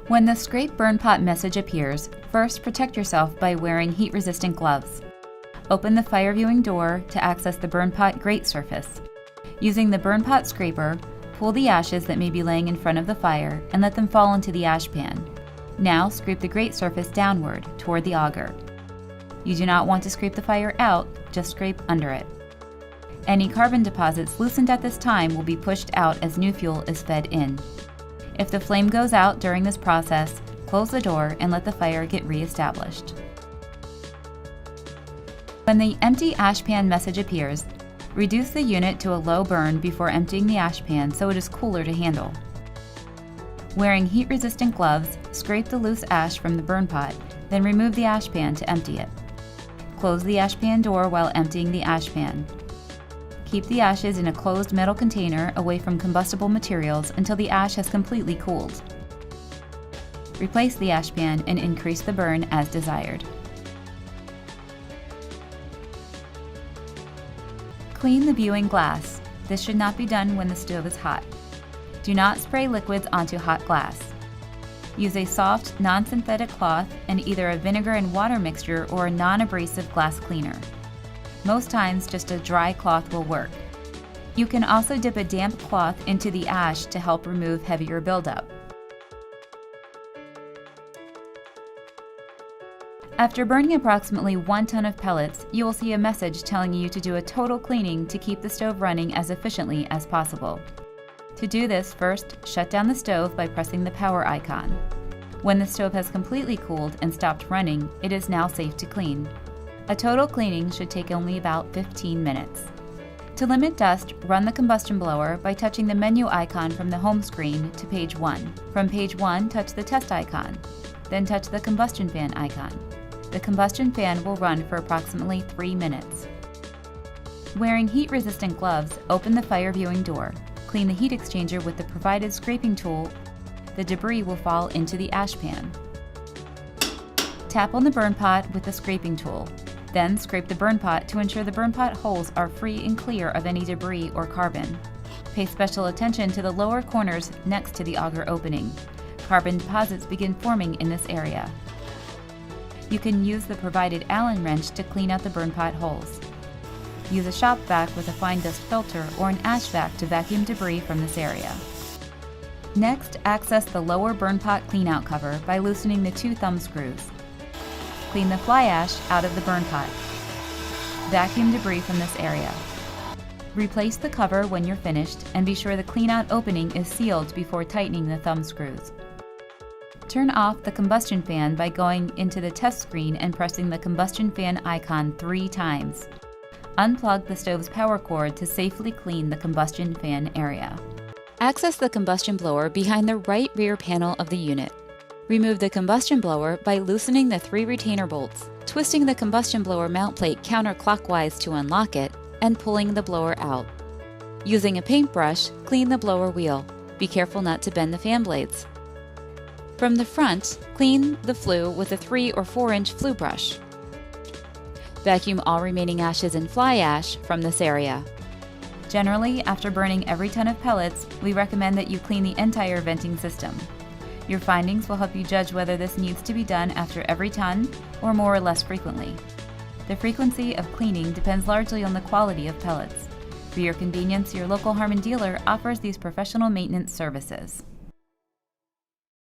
When the scrape burn pot message appears, first protect yourself by wearing heat-resistant gloves. Open the fire viewing door to access the burn pot grate surface. Using the burn pot scraper, pull the ashes that may be laying in front of the fire and let them fall into the ash pan. Now scrape the grate surface downward toward the auger. You do not want to scrape the fire out, just scrape under it. Any carbon deposits loosened at this time will be pushed out as new fuel is fed in. If the flame goes out during this process, close the door and let the fire get re-established. When the empty ash pan message appears, reduce the unit to a low burn before emptying the ash pan so it is cooler to handle. Wearing heat-resistant gloves, scrape the loose ash from the burn pot, then remove the ash pan to empty it. Close the ash pan door while emptying the ash pan. Keep the ashes in a closed metal container away from combustible materials until the ash has completely cooled. Replace the ash pan and increase the burn as desired. Clean the viewing glass. This should not be done when the stove is hot. Do not spray liquids onto hot glass. Use a soft, non-synthetic cloth and either a vinegar and water mixture or a non-abrasive glass cleaner. Most times, just a dry cloth will work. You can also dip a damp cloth into the ash to help remove heavier buildup. After burning approximately 1 ton of pellets, you will see a message telling you to do a total cleaning to keep the stove running as efficiently as possible. To do this, first, shut down the stove by pressing the power icon. When the stove has completely cooled and stopped running, it is now safe to clean. A total cleaning should take only about 15 minutes. To limit dust, run the combustion blower by touching the menu icon from the home screen to page 1. From page 1, touch the test icon. Then touch the combustion fan icon. The combustion fan will run for approximately 3 minutes. Wearing heat-resistant gloves, open the fire viewing door. Clean the heat exchanger with the provided scraping tool. The debris will fall into the ash pan. Tap on the burn pot with the scraping tool. Then scrape the burn pot to ensure the burn pot holes are free and clear of any debris or carbon. Pay special attention to the lower corners next to the auger opening. Carbon deposits begin forming in this area. You can use the provided Allen wrench to clean out the burn pot holes. Use a shop vac with a fine dust filter or an ash vac to vacuum debris from this area. Next, access the lower burn pot cleanout cover by loosening the 2 thumb screws. Clean the fly ash out of the burn pot. Vacuum debris from this area. Replace the cover when you're finished and be sure the cleanout opening is sealed before tightening the thumb screws. Turn off the combustion fan by going into the test screen and pressing the combustion fan icon 3 times. Unplug the stove's power cord to safely clean the combustion fan area. Access the combustion blower behind the right rear panel of the unit. Remove the combustion blower by loosening the 3 retainer bolts, twisting the combustion blower mount plate counterclockwise to unlock it, and pulling the blower out. Using a paintbrush, clean the blower wheel. Be careful not to bend the fan blades. From the front, clean the flue with a 3 or 4-inch flue brush. Vacuum all remaining ashes and fly ash from this area. Generally, after burning every ton of pellets, we recommend that you clean the entire venting system. Your findings will help you judge whether this needs to be done after every ton or more or less frequently. The frequency of cleaning depends largely on the quality of pellets. For your convenience, your local Harman dealer offers these professional maintenance services.